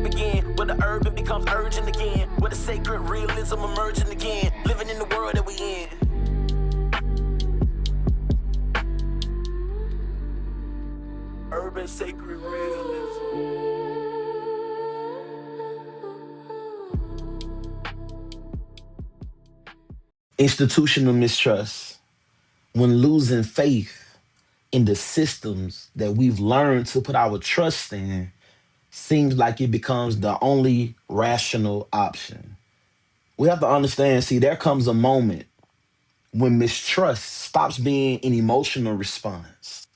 it begin? Where the urban becomes urgent again, where the sacred realism emerging again, living in the world that we in. Urban Sacred Realism. Institutional mistrust, when losing faith in the systems that we've learned to put our trust in, seems like it becomes the only rational option. We have to understand, see, there comes a moment when mistrust stops being an emotional response.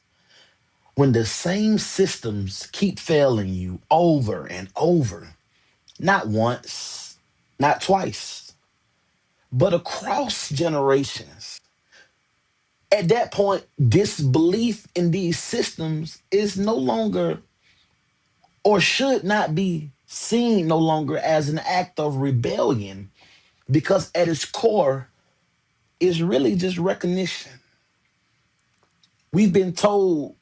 When the same systems keep failing you over and over, not once, not twice, but across generations. At that point, disbelief in these systems is no longer, or should not be seen no longer, as an act of rebellion, because at its core is really just recognition. We've been told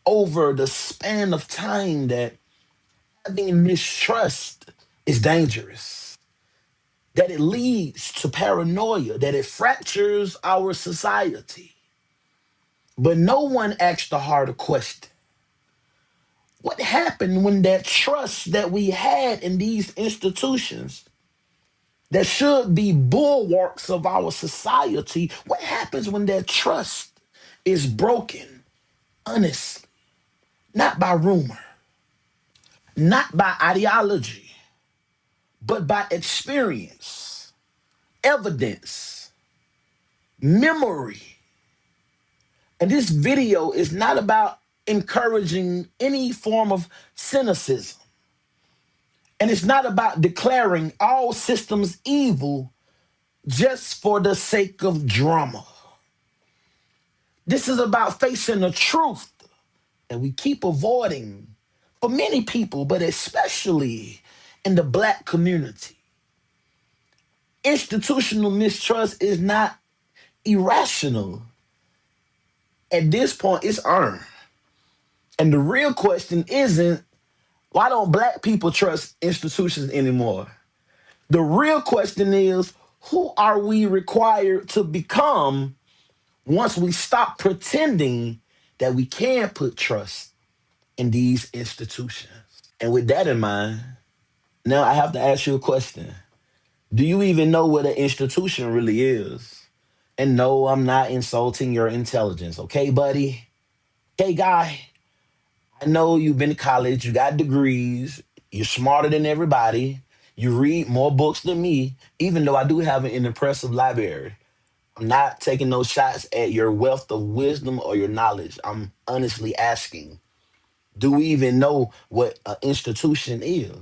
over the span of time that having mistrust is dangerous, that it leads to paranoia, that it fractures our society. But no one asked the harder question. What happened when that trust that we had in these institutions that should be bulwarks of our society, what happens when that trust is broken, honestly, not by rumor, not by ideology, but by experience, evidence, memory? And this video is not about encouraging any form of cynicism. And it's not about declaring all systems evil just for the sake of drama. This is about facing the truth that we keep avoiding for many people, but especially in the Black community. Institutional mistrust is not irrational. At this point, it's earned. And the real question isn't, why don't Black people trust institutions anymore? The real question is, who are we required to become once we stop pretending that we can put trust in these institutions? And with that in mind, now I have to ask you a question. Do you even know what an institution really is? And no, I'm not insulting your intelligence, okay, buddy? Okay, guy? I know you've been to college, you got degrees, you're smarter than everybody, you read more books than me, even though I do have an impressive library. I'm not taking no shots at your wealth of wisdom or your knowledge. I'm honestly asking, do we even know what an institution is?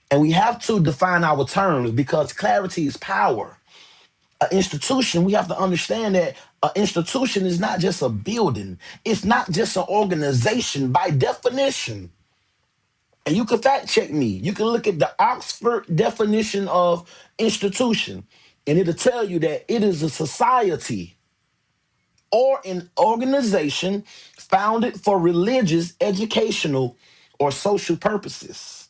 And we have to define our terms because clarity is power. An institution, we have to understand that an institution is not just a building. It's not just an organization by definition. And you can fact check me. You can look at the Oxford definition of institution, and it'll tell you that it is a society or an organization founded for religious, educational, or social purposes.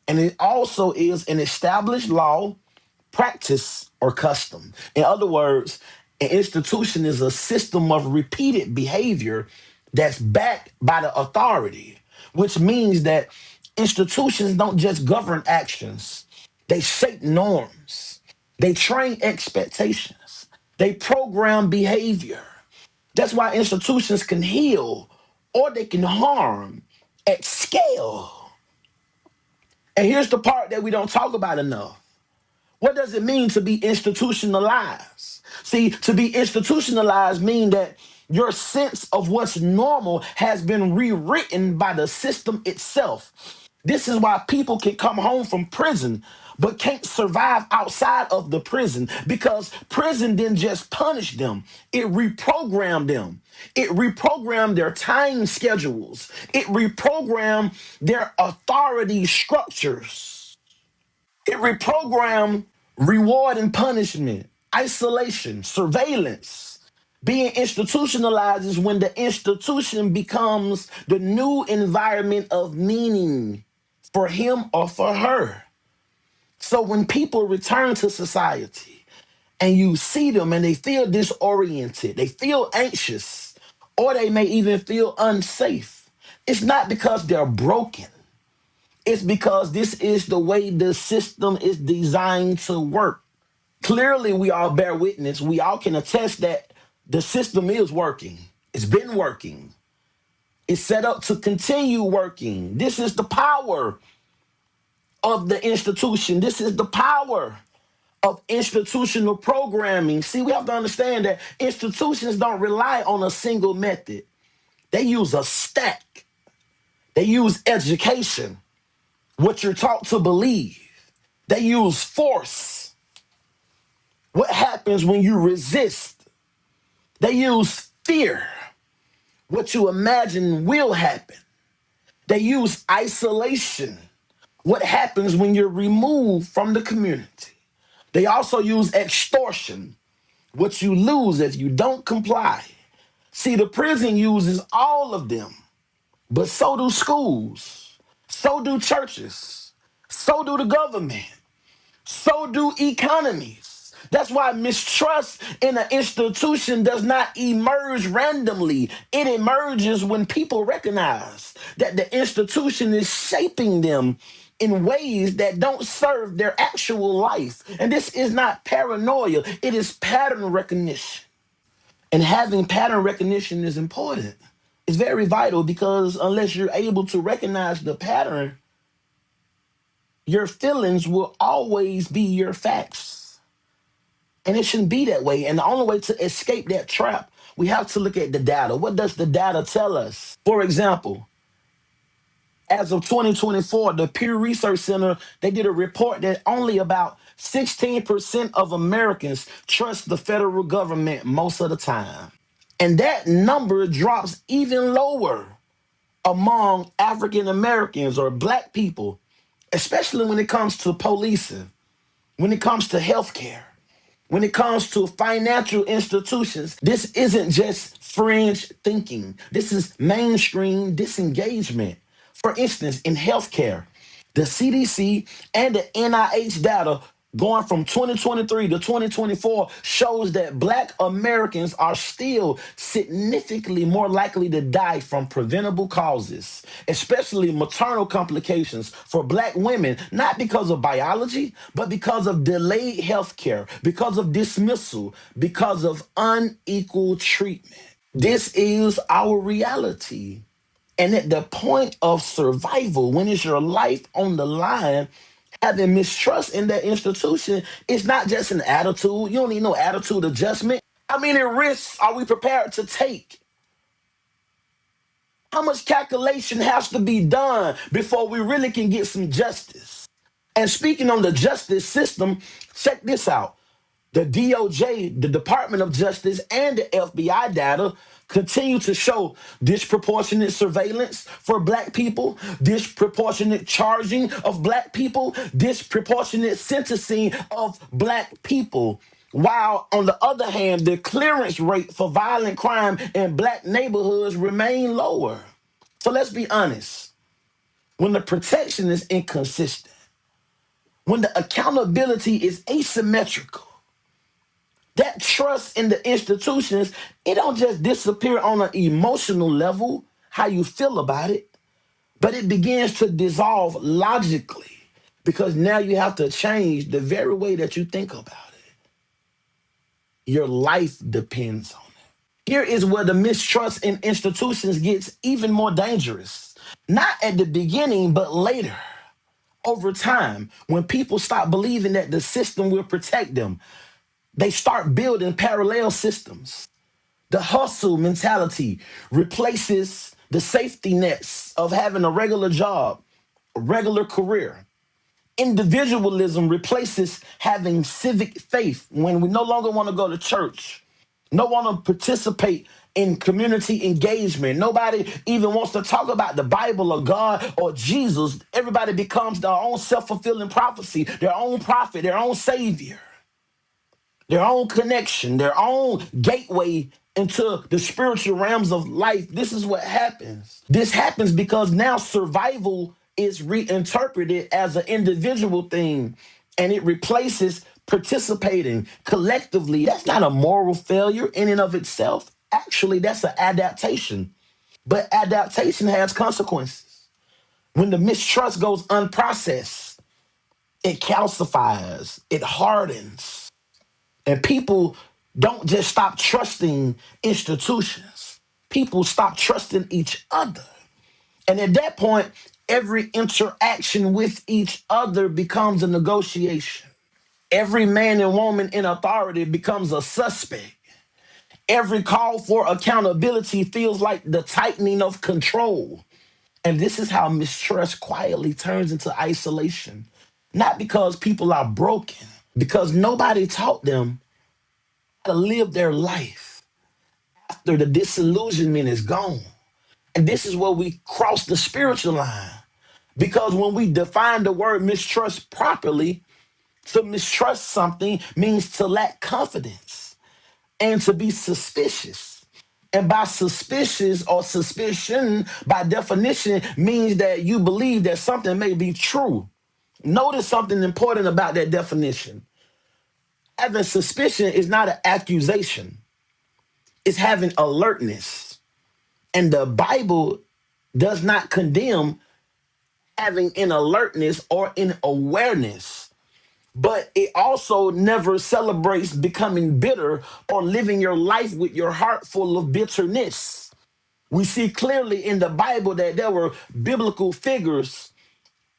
And it also is an established law, practice, or custom. In other words, an institution is a system of repeated behavior that's backed by the authority, which means that institutions don't just govern actions, they shape norms, they train expectations, they program behavior. That's why institutions can heal or they can harm at scale. And here's the part that we don't talk about enough. What does it mean to be institutionalized? See, to be institutionalized means that your sense of what's normal has been rewritten by the system itself. This is why people can come home from prison but can't survive outside of the prison, because prison didn't just punish them, it reprogrammed them. It reprogrammed their time schedules. It reprogrammed their authority structures. It reprogrammed reward and punishment, isolation, surveillance. Being institutionalized is when the institution becomes the new environment of meaning, for him or for her. So when people return to society and you see them and they feel disoriented, they feel anxious, or they may even feel unsafe, it's not because they're broken. It's because this is the way the system is designed to work. Clearly, we all bear witness. We all can attest that the system is working. It's been working. It's set up to continue working. This is the power of the institution. This is the power of institutional programming. See, we have to understand that institutions don't rely on a single method. They use a stack. They use education, what you're taught to believe. They use force. What happens when you resist? They use fear. What you imagine will happen. They use isolation. What happens when you're removed from the community? They also use extortion. What you lose if you don't comply. See, the prison uses all of them, but so do schools, so do churches, so do the government. So do economies. That's why mistrust in an institution does not emerge randomly. It emerges when people recognize that the institution is shaping them in ways that don't serve their actual life. And this is not paranoia, it is pattern recognition. And having pattern recognition is important. It's very vital because unless you're able to recognize the pattern, your feelings will always be your facts. And it shouldn't be that way. And the only way to escape that trap, we have to look at the data. What does the data tell us? For example, as of 2024, the Pew Research Center, they did a report that only about 16% of Americans trust the federal government most of the time. And that number drops even lower among African Americans or Black people, especially when it comes to policing, when it comes to healthcare, when it comes to financial institutions. This isn't just fringe thinking. This is mainstream disengagement. For instance, in healthcare, the CDC and the NIH data going from 2023 to 2024 shows that Black Americans are still significantly more likely to die from preventable causes, especially maternal complications for Black women, not because of biology, but because of delayed health care, because of dismissal, because of unequal treatment. This is our reality. And at the point of survival, when it's your life on the line, having mistrust in that institution, it's not just an attitude. You don't need no attitude adjustment. How many risks are we prepared to take? How much calculation has to be done before we really can get some justice? And speaking on the justice system, check this out. The DOJ, the Department of Justice, and the FBI data continue to show disproportionate surveillance for Black people, disproportionate charging of Black people, disproportionate sentencing of Black people. While on the other hand, the clearance rate for violent crime in Black neighborhoods remain lower. So let's be honest. When the protection is inconsistent, when the accountability is asymmetrical, that trust in the institutions, it don't just disappear on an emotional level, how you feel about it, but it begins to dissolve logically because now you have to change the very way that you think about it. Your life depends on it. Here is where the mistrust in institutions gets even more dangerous. Not at the beginning, but later. Over time, when people stop believing that the system will protect them, they start building parallel systems. The hustle mentality replaces the safety nets of having a regular job, a regular career. Individualism replaces having civic faith when we no longer want to go to church, no one to participate in community engagement. Nobody even wants to talk about the Bible or God or Jesus. Everybody becomes their own self-fulfilling prophecy, their own prophet, their own savior, their own connection, their own gateway into the spiritual realms of life. This is what happens. This happens because now survival is reinterpreted as an individual thing and it replaces participating collectively. That's not a moral failure in and of itself. Actually, that's an adaptation. But adaptation has consequences. When the mistrust goes unprocessed, it calcifies, it hardens, and people don't just stop trusting institutions. People stop trusting each other. And at that point, every interaction with each other becomes a negotiation. Every man and woman in authority becomes a suspect. Every call for accountability feels like the tightening of control. And this is how mistrust quietly turns into isolation. Not because people are broken, because nobody taught them how to live their life after the disillusionment is gone. And this is where we cross the spiritual line. Because when we define the word mistrust properly, to mistrust something means to lack confidence and to be suspicious. And by suspicious or suspicion, by definition, means that you believe that something may be true. Notice something important about that definition. Having suspicion is not an accusation, it's having alertness. And the Bible does not condemn having an alertness or an awareness, but it also never celebrates becoming bitter or living your life with your heart full of bitterness. We see clearly in the Bible that there were biblical figures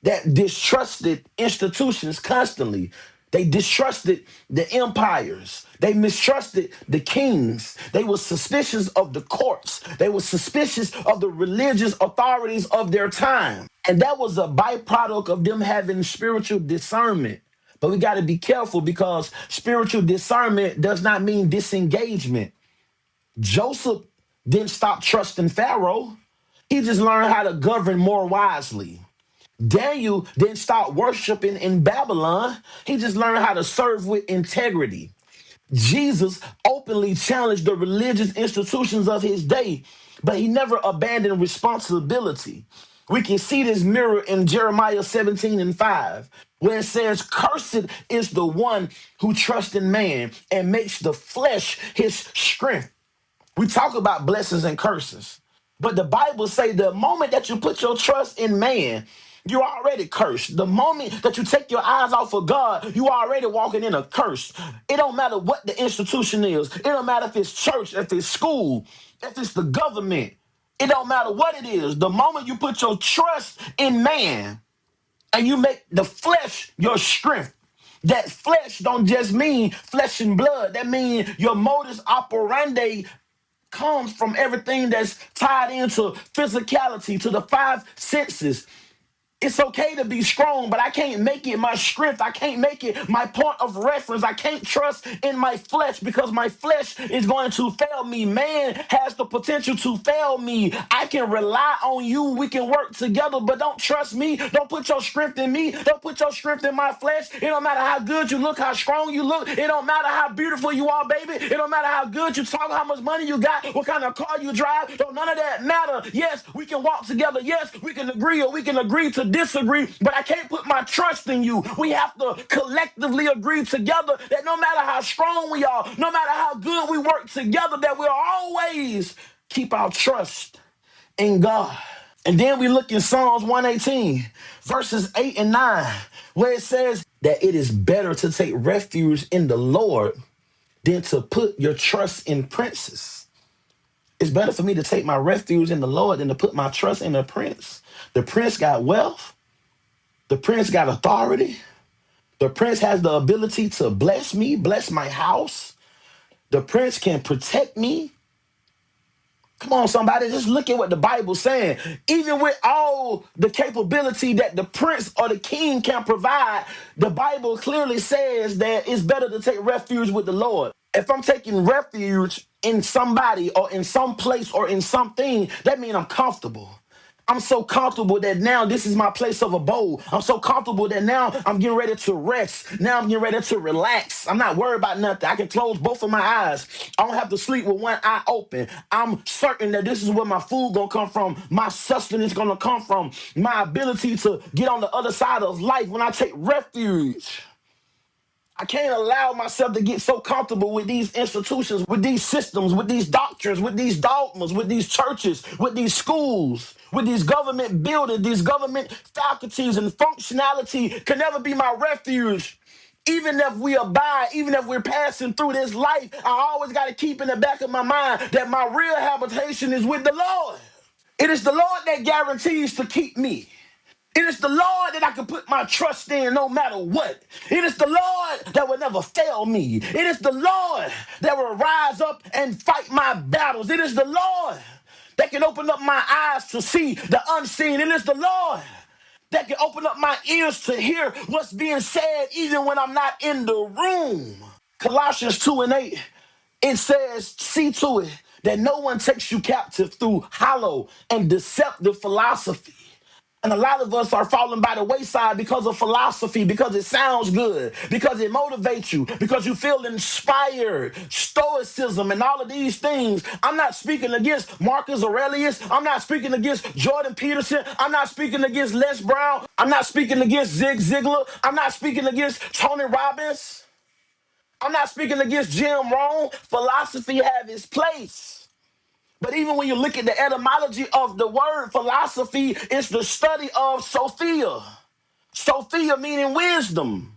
that distrusted institutions constantly. They distrusted the empires. They mistrusted the kings. They were suspicious of the courts. They were suspicious of the religious authorities of their time. And that was a byproduct of them having spiritual discernment. But we got to be careful because spiritual discernment does not mean disengagement. Joseph didn't stop trusting Pharaoh. He just learned how to govern more wisely. Daniel didn't start worshiping in Babylon. He just learned how to serve with integrity. Jesus openly challenged the religious institutions of his day, but he never abandoned responsibility. We can see this mirror in Jeremiah 17:5, where it says, "Cursed is the one who trusts in man and makes the flesh his strength." We talk about blessings and curses, but the Bible say the moment that you put your trust in man, you're already cursed. The moment that you take your eyes off of God, you already walking in a curse. It don't matter what the institution is. It don't matter if it's church, if it's school, if it's the government. It don't matter what it is. The moment you put your trust in man and you make the flesh your strength, that flesh don't just mean flesh and blood. That means your modus operandi comes from everything that's tied into physicality, to the five senses. It's okay to be strong, but I can't make it my strength. I can't make it my point of reference. I can't trust in my flesh because my flesh is going to fail me. Man has the potential to fail me. I can rely on you. We can work together, but don't trust me. Don't put your strength in me. Don't put your strength in my flesh. It don't matter how good you look, how strong you look. It don't matter how beautiful you are, baby. It don't matter how good you talk, how much money you got, what kind of car you drive. Don't none of that matter. Yes, we can walk together. Yes, we can agree or we can agree to disagree, but I can't put my trust in you. We have to collectively agree together that no matter how strong we are, no matter how good we work together, that we'll always keep our trust in God. And then we look in Psalms 118, verses 8 and 9, where it says that it is better to take refuge in the Lord than to put your trust in princes. It's better for me to take my refuge in the Lord than to put my trust in a prince. The prince got wealth. The prince got authority. The prince has the ability to bless me, bless my house. The prince can protect me. Come on, somebody, just look at what the Bible's saying. Even with all the capability that the prince or the king can provide, the Bible clearly says that it's better to take refuge with the Lord. If I'm taking refuge in somebody or in some place or in something, that means I'm comfortable. I'm so comfortable that now this is my place of abode. I'm so comfortable that now I'm getting ready to rest. Now I'm getting ready to relax. I'm not worried about nothing. I can close both of my eyes. I don't have to sleep with one eye open. I'm certain that this is where my food gonna come from. My sustenance gonna come from. My ability to get on the other side of life when I take refuge. I can't allow myself to get so comfortable with these institutions, with these systems, with these doctrines, with these dogmas, with these churches, with these schools, with these government buildings, these government faculties and functionality can never be my refuge. Even if we abide, even if we're passing through this life, I always got to keep in the back of my mind that my real habitation is with the Lord. It is the Lord that guarantees to keep me. It is the Lord that I can put my trust in no matter what. It is the Lord that will never fail me. It is the Lord that will rise up and fight my battles. It is the Lord that can open up my eyes to see the unseen. It is the Lord that can open up my ears to hear what's being said even when I'm not in the room. Colossians 2 and 8, it says, see to it that no one takes you captive through hollow and deceptive philosophy. And a lot of us are falling by the wayside because of philosophy, because it sounds good, because it motivates you, because you feel inspired, stoicism, and all of these things. I'm not speaking against Marcus Aurelius. I'm not speaking against Jordan Peterson. I'm not speaking against Les Brown. I'm not speaking against Zig Ziglar. I'm not speaking against Tony Robbins. I'm not speaking against Jim Rohn. Philosophy has its place. But even when you look at the etymology of the word philosophy, it's the study of Sophia. Sophia meaning wisdom.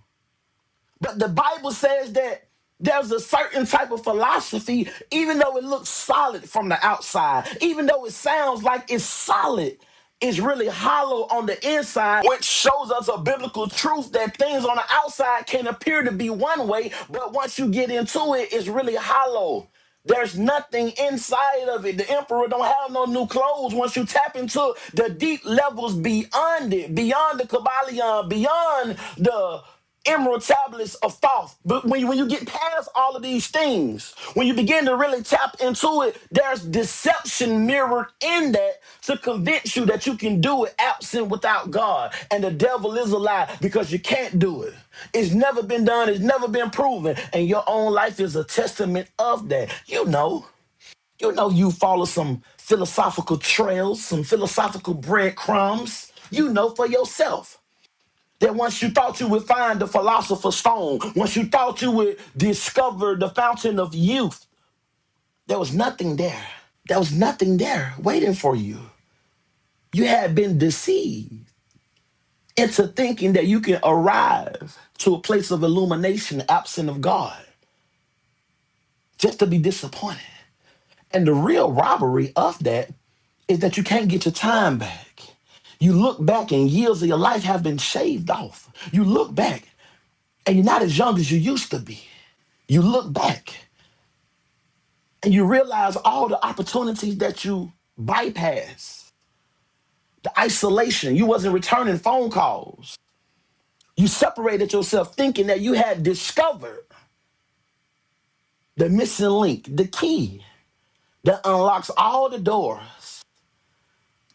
But the Bible says that there's a certain type of philosophy, even though it looks solid from the outside, even though it sounds like it's solid, it's really hollow on the inside, which shows us a biblical truth that things on the outside can appear to be one way, but once you get into it, it's really hollow. There's nothing inside of it. The emperor don't have no new clothes. Once you tap into the deep levels beyond it, beyond the Kabbalion, beyond the emerald tablets of Thoth. But when you get past all of these things, when you begin to really tap into it, there's deception mirrored in that to convince you that you can do it absent without God. And the devil is a lie because you can't do it. It's never been done. It's never been proven. And your own life is a testament of that. You follow some philosophical trails, some philosophical breadcrumbs. You know for yourself that once you thought you would find the philosopher's stone, once you thought you would discover the fountain of youth, there was nothing there. There was nothing there waiting for you. You had been deceived into thinking that you can arrive to a place of illumination absent of God, just to be disappointed. And the real robbery of that is that you can't get your time back. You look back and years of your life have been shaved off. You look back and you're not as young as you used to be. You look back and you realize all the opportunities that you bypassed, the isolation, you wasn't returning phone calls. You separated yourself thinking that you had discovered the missing link, the key that unlocks all the doors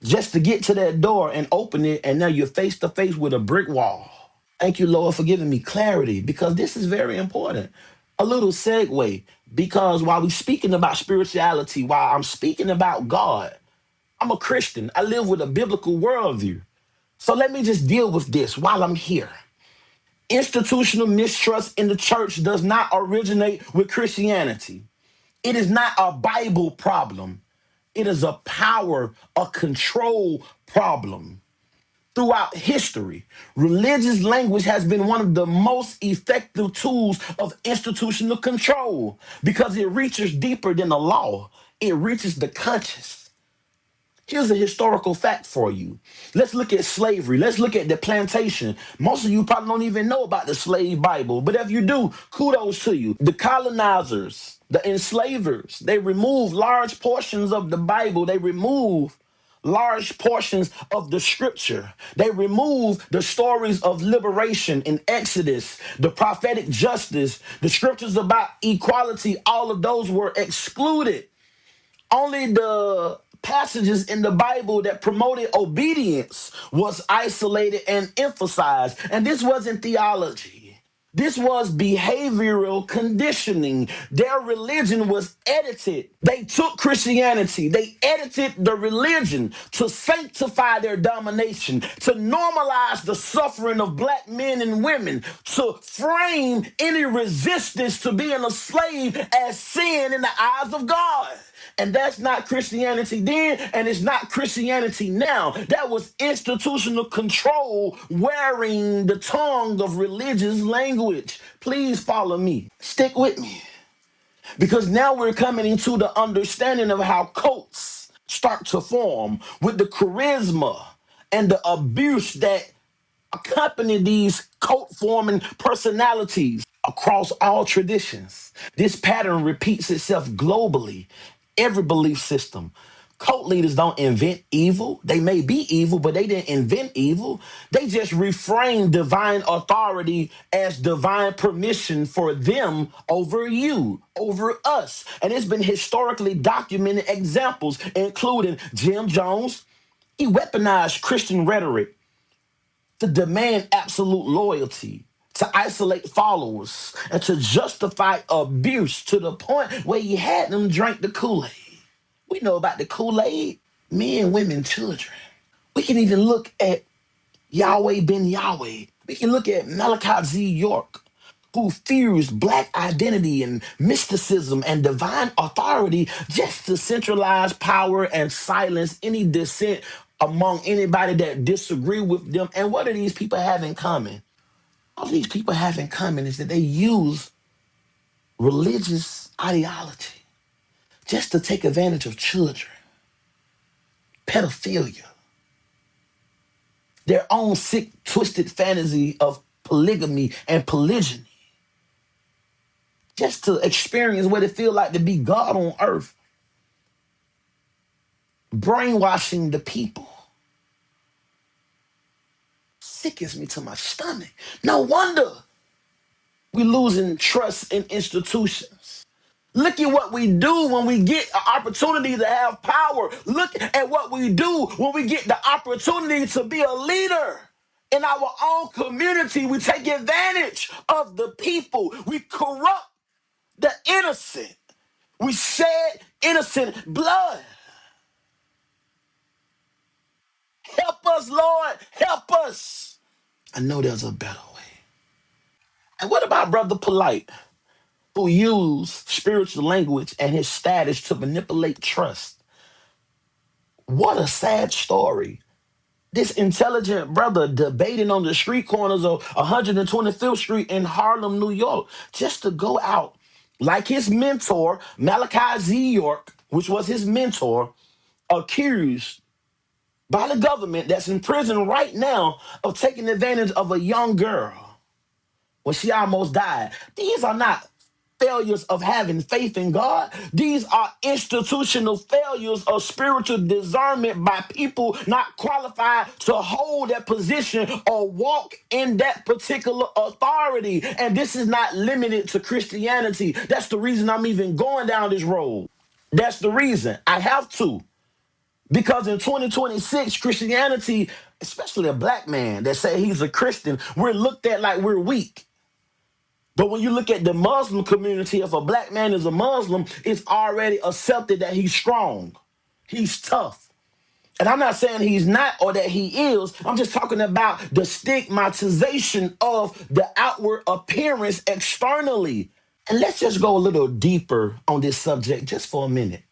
just to get to that door and open it, and now you're face to face with a brick wall. Thank you, Lord, for giving me clarity because this is very important. A little segue, because while we're speaking about spirituality, while I'm speaking about God, I'm a Christian. I live with a biblical worldview. So let me just deal with this while I'm here. Institutional mistrust in the church does not originate with Christianity. It is not a Bible problem. It is a power, a control problem. Throughout history, religious language has been one of the most effective tools of institutional control because it reaches deeper than the law. It reaches the conscious. Here's a historical fact for you. Let's look at slavery. Let's look at the plantation. Most of you probably don't even know about the slave Bible, but if you do, kudos to you. The colonizers, the enslavers, they removed large portions of the Bible. They removed large portions of the scripture. They removed the stories of liberation in Exodus, the prophetic justice, the scriptures about equality. All of those were excluded. Only the passages in the Bible that promoted obedience was isolated and emphasized. And this wasn't theology. This was behavioral conditioning. Their religion was edited. They took Christianity, they edited the religion to sanctify their domination, to normalize the suffering of black men and women, to frame any resistance to being a slave as sin in the eyes of God. And that's not Christianity then, and it's not Christianity now. That was institutional control wearing the tongue of religious language. Please follow me. Stick with me. Because now we're coming into the understanding of how cults start to form with the charisma and the abuse that accompany these cult forming personalities across all traditions. This pattern repeats itself globally, every belief system. Cult leaders don't invent evil. They may be evil, but they didn't invent evil. They just reframe divine authority as divine permission for them over you, over us. And it's been historically documented examples, including Jim Jones. He weaponized Christian rhetoric to demand absolute loyalty, to isolate followers, and to justify abuse to the point where he had them drink the Kool-Aid. We know about the Kool-Aid, men, women, children. We can even look at Yahweh ben Yahweh. We can look at Malachi Z. York, who fears black identity and mysticism and divine authority just to centralize power and silence any dissent among anybody that disagree with them. And what do these people have in common? All these people have in common is that they use religious ideology just to take advantage of children, pedophilia, their own sick, twisted fantasy of polygamy and polygyny, just to experience what it feels like to be God on earth, brainwashing the people. Sickens me to my stomach. No wonder we're losing trust in institutions. Look at what we do when we get an opportunity to have power. Look at what we do when we get the opportunity to be a leader. In our own community, we take advantage of the people. We corrupt the innocent. We shed innocent blood. Help us, Lord. Help us. I know there's a better way. And what about Brother Polite, who used spiritual language and his status to manipulate trust? What a sad story. This intelligent brother debating on the street corners of 125th Street in Harlem, New York, just to go out like his mentor, Malachi Z. York, which was his mentor, accused by the government that's in prison right now of taking advantage of a young girl when she almost died. These are not failures of having faith in God. These are institutional failures of spiritual discernment by people not qualified to hold that position or walk in that particular authority. And this is not limited to Christianity. That's the reason I'm even going down this road. That's the reason I have to. Because in 2026, Christianity, especially a black man that say he's a Christian, we're looked at like we're weak. But when you look at the Muslim community, if a black man is a Muslim, it's already accepted that he's strong. He's tough. And I'm not saying he's not or that he is. I'm just talking about the stigmatization of the outward appearance externally. And let's just go a little deeper on this subject just for a minute.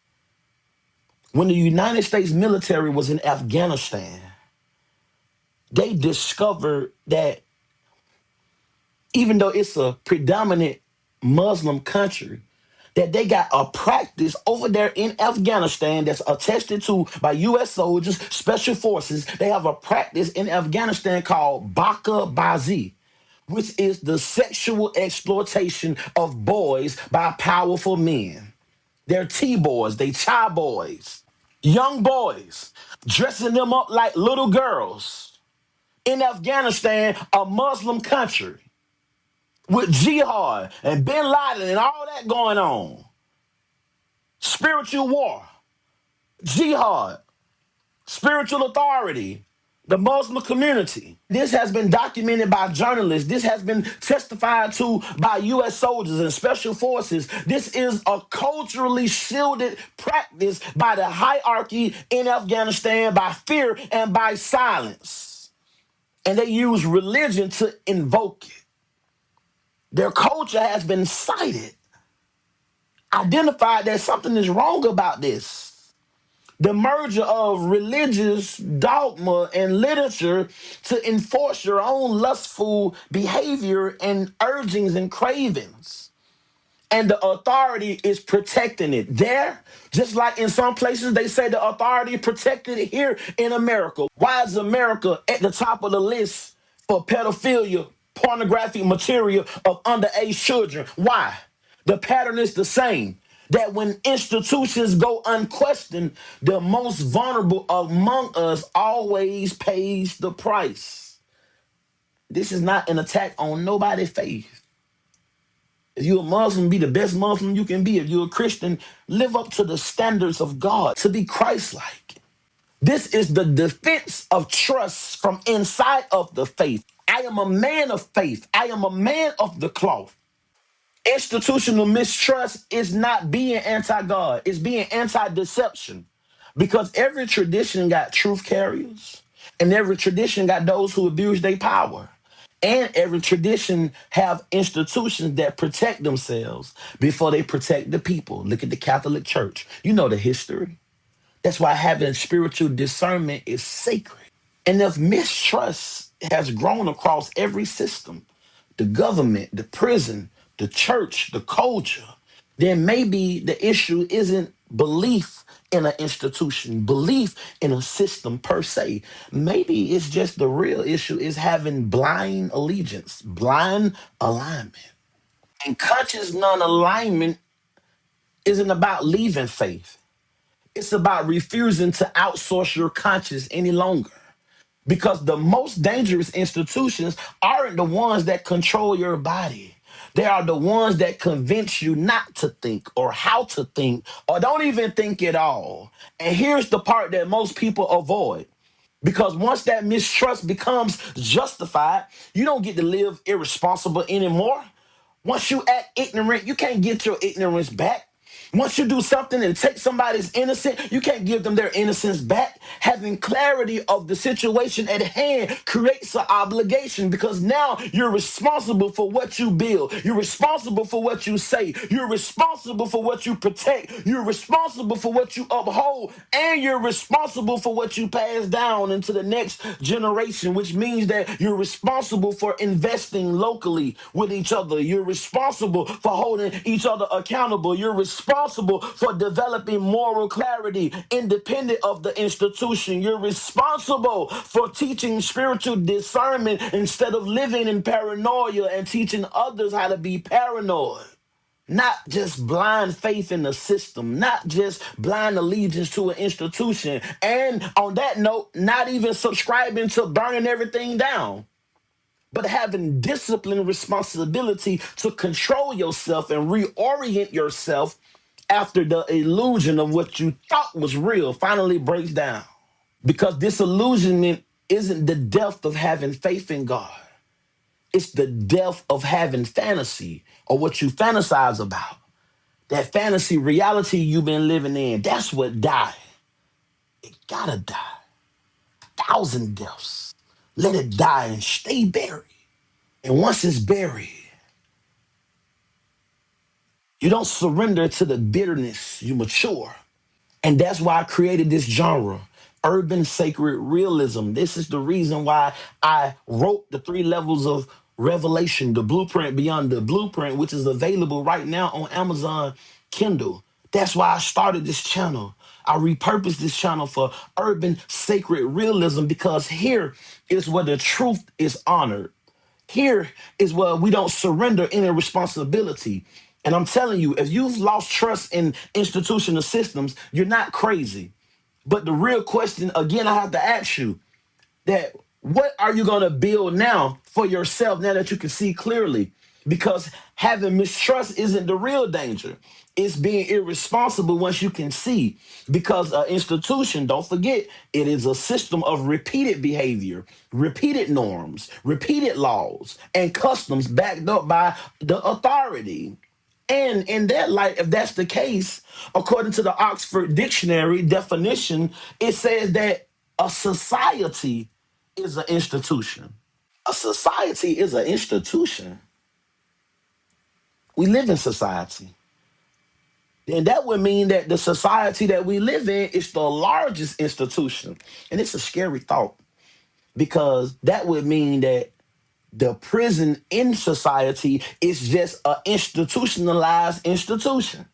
When the United States military was in Afghanistan, they discovered that even though it's a predominant Muslim country, that they got a practice over there in Afghanistan that's attested to by U.S. soldiers, special forces. They have a practice in Afghanistan called Baka Bazi, which is the sexual exploitation of boys by powerful men. They're T-boys, they child boys, young boys, dressing them up like little girls in Afghanistan, a Muslim country, with jihad and bin Laden and all that going on. Spiritual war. Jihad, spiritual authority, the Muslim community. This has been documented by journalists. This has been testified to by U.S. soldiers and special forces. This is a culturally shielded practice by the hierarchy in Afghanistan, by fear and by silence. And they use religion to invoke it. Their culture has been cited, identified that something is wrong about this. The merger of religious dogma and literature to enforce your own lustful behavior and urgings and cravings. And the authority is protecting it. There, just like in some places, they say the authority protected it here in America. Why is America at the top of the list for pedophilia, pornographic material of underage children? Why? The pattern is the same. That when institutions go unquestioned, the most vulnerable among us always pays the price. This is not an attack on nobody's faith. If you're a Muslim, be the best Muslim you can be. If you're a Christian, live up to the standards of God to be Christ-like. This is the defense of trust from inside of the faith. I am a man of faith. I am a man of the cloth. Institutional mistrust is not being anti-God. It's being anti-deception. Because every tradition got truth carriers, and every tradition got those who abuse their power. And every tradition have institutions that protect themselves before they protect the people. Look at the Catholic Church. You know the history. That's why having spiritual discernment is sacred. And if mistrust has grown across every system, the government, the prison, the church, the culture, then maybe the issue isn't belief in an institution, belief in a system per se. Maybe it's just the real issue is having blind allegiance, blind alignment. And conscious non-alignment isn't about leaving faith. It's about refusing to outsource your conscience any longer. Because the most dangerous institutions aren't the ones that control your body. They are the ones that convince you not to think or how to think or don't even think at all. And here's the part that most people avoid. Because once that mistrust becomes justified, you don't get to live irresponsible anymore. Once you act ignorant, you can't get your ignorance back. Once you do something and take somebody's innocence, you can't give them their innocence back. Having clarity of the situation at hand creates an obligation because now you're responsible for what you build. You're responsible for what you say. You're responsible for what you protect. You're responsible for what you uphold. And you're responsible for what you pass down into the next generation, which means that you're responsible for investing locally with each other. You're responsible for holding each other accountable. You're responsible for developing moral clarity independent of the institution. You're responsible for teaching spiritual discernment instead of living in paranoia and teaching others how to be paranoid. Not just blind faith in the system, not just blind allegiance to an institution. And on that note, not even subscribing to burning everything down, but having discipline responsibility to control yourself and reorient yourself after the illusion of what you thought was real finally breaks down. Because disillusionment isn't the death of having faith in God. It's the death of having fantasy or what you fantasize about. That fantasy reality you've been living in, that's what died. It gotta die. 1,000 deaths. Let it die and stay buried. And once it's buried, you don't surrender to the bitterness, you mature. And that's why I created this genre, Urban Sacred Realism. This is the reason why I wrote the 3 levels of revelation, the blueprint beyond the blueprint, which is available right now on Amazon Kindle. That's why I started this channel. I repurposed this channel for Urban Sacred Realism because here is where the truth is honored. Here is where we don't surrender any responsibility. And I'm telling you, if you've lost trust in institutional systems, you're not crazy. But the real question, again, I have to ask you that what are you going to build now for yourself now that you can see clearly? because having mistrust isn't the real danger. It's being irresponsible once you can see. Because an institution, don't forget, it is a system of repeated behavior, repeated norms, repeated laws, and customs backed up by the authority. And in that light, if that's the case, according to the Oxford Dictionary definition, it says that a society is an institution. A society is an institution. We live in society. And that would mean that the society that we live in is the largest institution. And it's a scary thought because that would mean that the prison in society is just an institutionalized institution.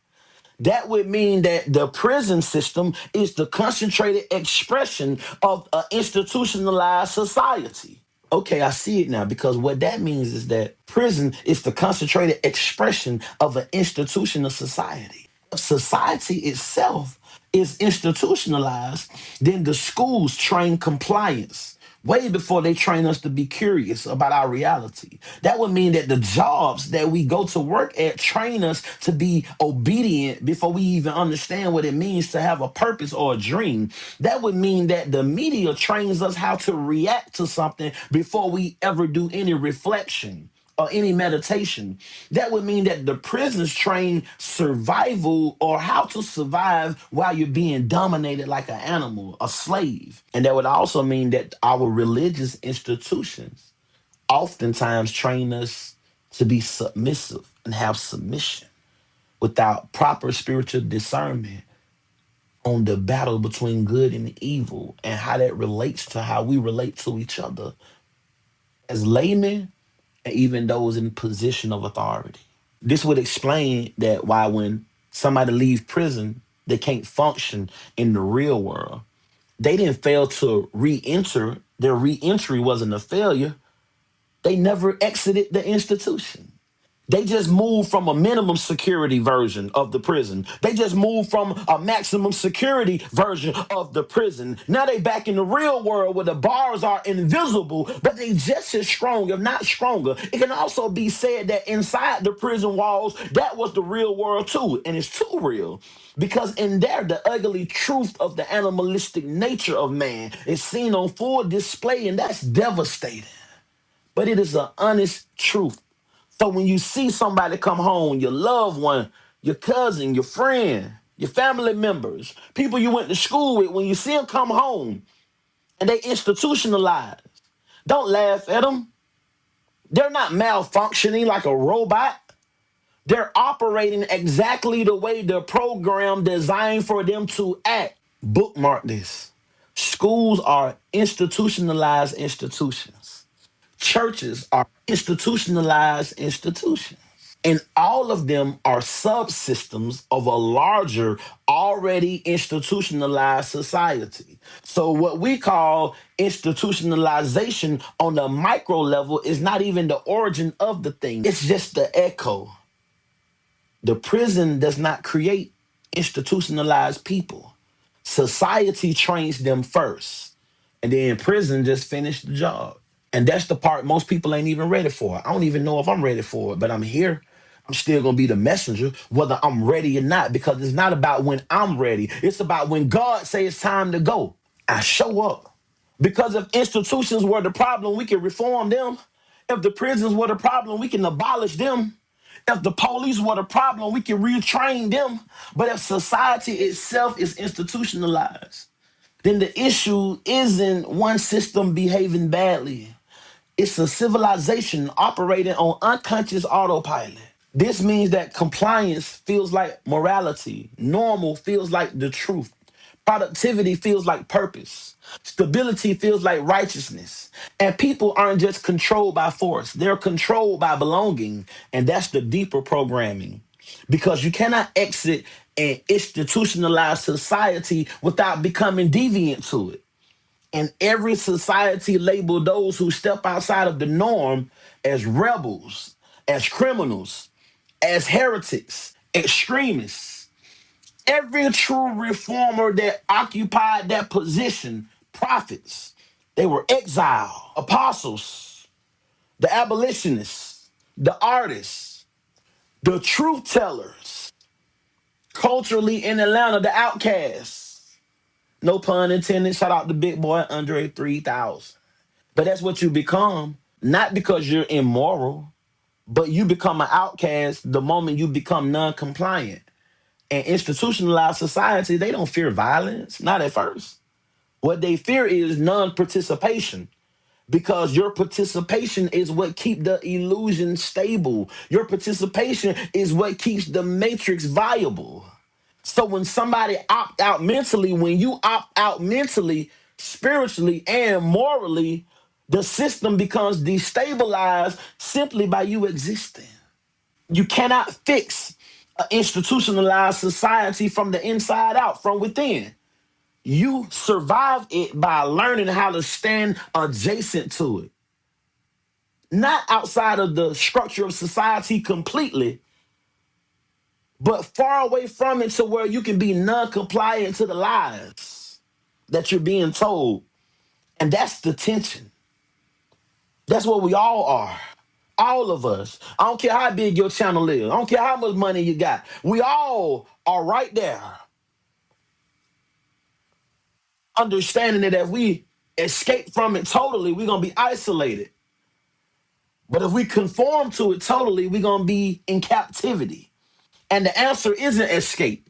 That would mean that the prison system is the concentrated expression of an institutionalized society. Okay, I see it now because what that means is that prison is the concentrated expression of an institutional society. If society itself is institutionalized, then the schools train compliance way before they train us to be curious about our reality. That would mean that the jobs that we go to work at train us to be obedient before we even understand what it means to have a purpose or a dream. That would mean that the media trains us how to react to something before we ever do any reflection or any meditation. That would mean that the prisons train survival or how to survive while you're being dominated like an animal, a slave. And that would also mean that our religious institutions oftentimes train us to be submissive and have submission without proper spiritual discernment on the battle between good and evil and how that relates to how we relate to each other as laymen and even those in position of authority. This would explain that why when somebody leaves prison, they can't function in the real world. They didn't fail to re-enter. Their re-entry wasn't a failure. They never exited the institution. They just moved from a minimum security version of the prison. They just moved from a maximum security version of the prison. Now they back in the real world where the bars are invisible, but they just as strong, if not stronger. It can also be said that inside the prison walls, that was the real world too. And it's too real. Because in there, the ugly truth of the animalistic nature of man is seen on full display, and that's devastating. But it is an honest truth. So when you see somebody come home, your loved one, your cousin, your friend, your family members, people you went to school with, when you see them come home and they institutionalized, don't laugh at them. They're not malfunctioning like a robot. They're operating exactly the way the program designed for them to act. Bookmark this. Schools are institutionalized institutions. Churches are institutionalized institutions. And all of them are subsystems of a larger, already institutionalized society. So, what we call institutionalization on the micro level is not even the origin of the thing, it's just the echo. The prison does not create institutionalized people, society trains them first, and then prison just finished the job. And that's the part most people ain't even ready for. I don't even know if I'm ready for it, but I'm here. I'm still going to be the messenger, whether I'm ready or not, because it's not about when I'm ready. It's about when God says it's time to go. I show up. Because if institutions were the problem, we can reform them. If the prisons were the problem, we can abolish them. If the police were the problem, we can retrain them. But if society itself is institutionalized, then the issue isn't one system behaving badly. It's a civilization operating on unconscious autopilot. This means that compliance feels like morality, normal feels like the truth, productivity feels like purpose, stability feels like righteousness. And people aren't just controlled by force, they're controlled by belonging. And that's the deeper programming. Because you cannot exit an institutionalized society without becoming deviant to it. And every society label those who step outside of the norm as rebels, as criminals, as heretics, extremists. Every true reformer that occupied that position, prophets, they were exiled, apostles, the abolitionists. the artists, the truth tellers, culturally in Atlanta, the outcasts. No pun intended. Shout out to Big Boy Andre 3000. But that's what you become, not because you're immoral, but you become an outcast the moment you become non-compliant. And institutionalized society, they don't fear violence, not at first. What they fear is non-participation, because your participation is what keep the illusion stable. Your participation is what keeps the matrix viable. So when somebody opt out mentally, when you opt out mentally, spiritually, and morally, the system becomes destabilized simply by you existing. You cannot fix an institutionalized society from the inside out, from within. You survive it by learning how to stand adjacent to it, not outside of the structure of society completely, but far away from it to where you can be non-compliant to the lies that you're being told. And that's the tension. That's what we all are. All of us. I don't care how big your channel is. I don't care how much money you got. We all are right there, understanding that if we escape from it totally, we're going to be isolated. But if we conform to it totally, we're going to be in captivity. And the answer isn't escape.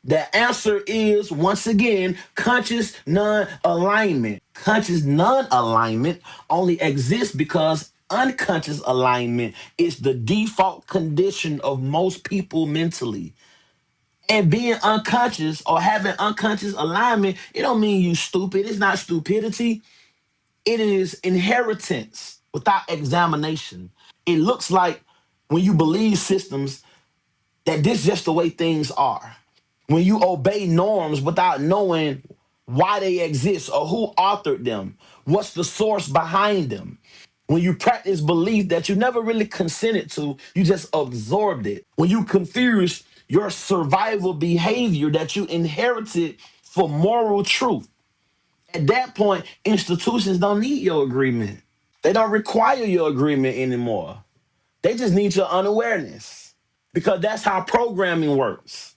The answer is, once again, conscious non-alignment. Conscious non-alignment only exists because unconscious alignment is the default condition of most people mentally. And being unconscious or having unconscious alignment, it don't mean you stupid. It's not stupidity. It is inheritance without examination. It looks like when you believe systems that this is just the way things are. When you obey norms without knowing why they exist or who authored them, what's the source behind them. When you practice belief that you never really consented to, you just absorbed it. When you confuse your survival behavior that you inherited for moral truth. At that point, institutions don't need your agreement. They don't require your agreement anymore. They just need your unawareness, because that's how programming works.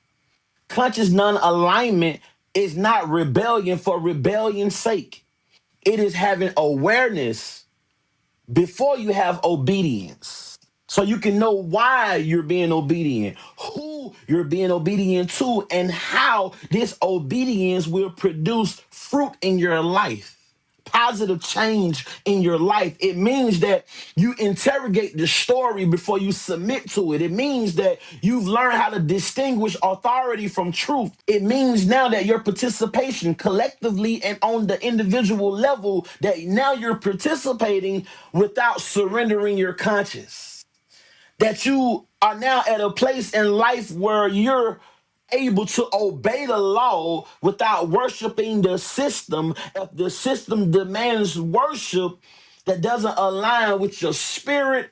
Conscious non-alignment is not rebellion for rebellion's sake. It is having awareness before you have obedience. So you can know why you're being obedient, who you're being obedient to, and how this obedience will produce fruit in your life, positive change in your life. It means that you interrogate the story before you submit to it. It means that you've learned how to distinguish authority from truth. It means now that your participation collectively and on the individual level, that now you're participating without surrendering your conscience. That you are now at a place in life where you're able to obey the law without worshiping the system. If the system demands worship that doesn't align with your spirit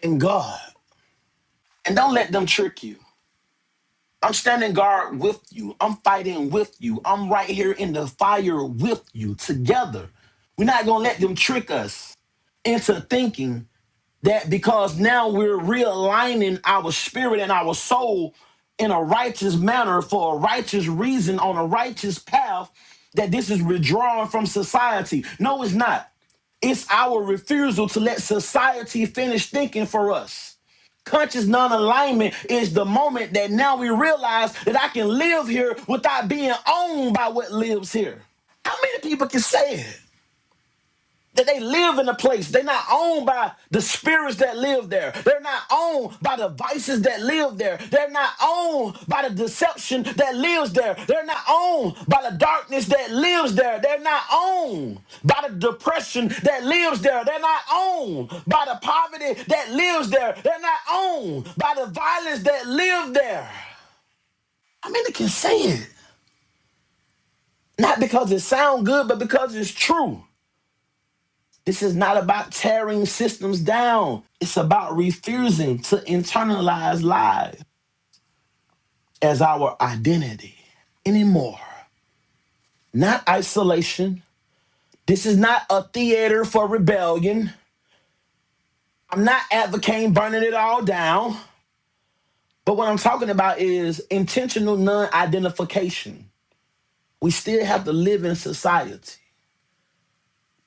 and God. And don't let them trick you. I'm standing guard with you. I'm fighting with you. I'm right here in the fire with you together. We're not going to let them trick us into thinking that because now we're realigning our spirit and our soul in a righteous manner for a righteous reason on a righteous path, that this is withdrawing from society. No, it's not. It's our refusal to let society finish thinking for us. Conscious non-alignment is the moment that now we realize that I can live here without being owned by what lives here. How many people can say it? That they live in a place. They're not owned by the spirits that live there. They're not owned by the vices that live there. They're not owned by the deception that lives there. They're not owned by the darkness that lives there. They're not owned by the depression that lives there. They're not owned by the poverty that lives there. They're not owned by the violence that lives there. I mean, they can say it. Not because it sounds good, but because it's true. This is not about tearing systems down. It's about refusing to internalize lies as our identity anymore. Not isolation. This is not a theater for rebellion. I'm not advocating burning it all down, but what I'm talking about is intentional non identification. We still have to live in society,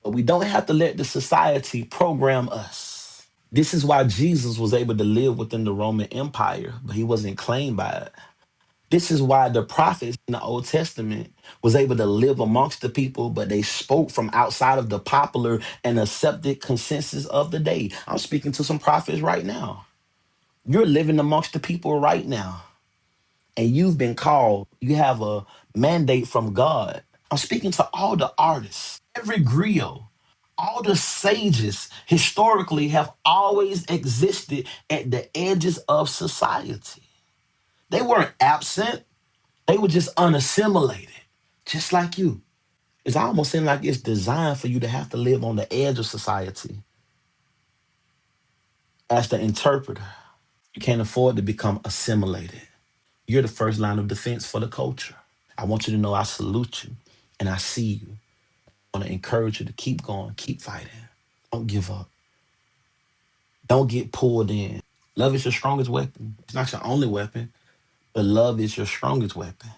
but we don't have to let the society program us. This is why Jesus was able to live within the Roman Empire, but he wasn't claimed by it. This is why the prophets in the Old Testament was able to live amongst the people, but they spoke from outside of the popular and accepted consensus of the day. I'm speaking to some prophets right now. You're living amongst the people right now, and you've been called. You have a mandate from God. I'm speaking to all the artists, every griot, all the sages historically have always existed at the edges of society. They weren't absent, they were just unassimilated, just like you. It's almost seems like it's designed for you to have to live on the edge of society as the interpreter. You can't afford to become assimilated. You're the first line of defense for the culture. I want you to know I salute you and I see you. I want to encourage you to keep going, keep fighting. Don't give up. Don't get pulled in. Love is your strongest weapon. It's not your only weapon, but love is your strongest weapon.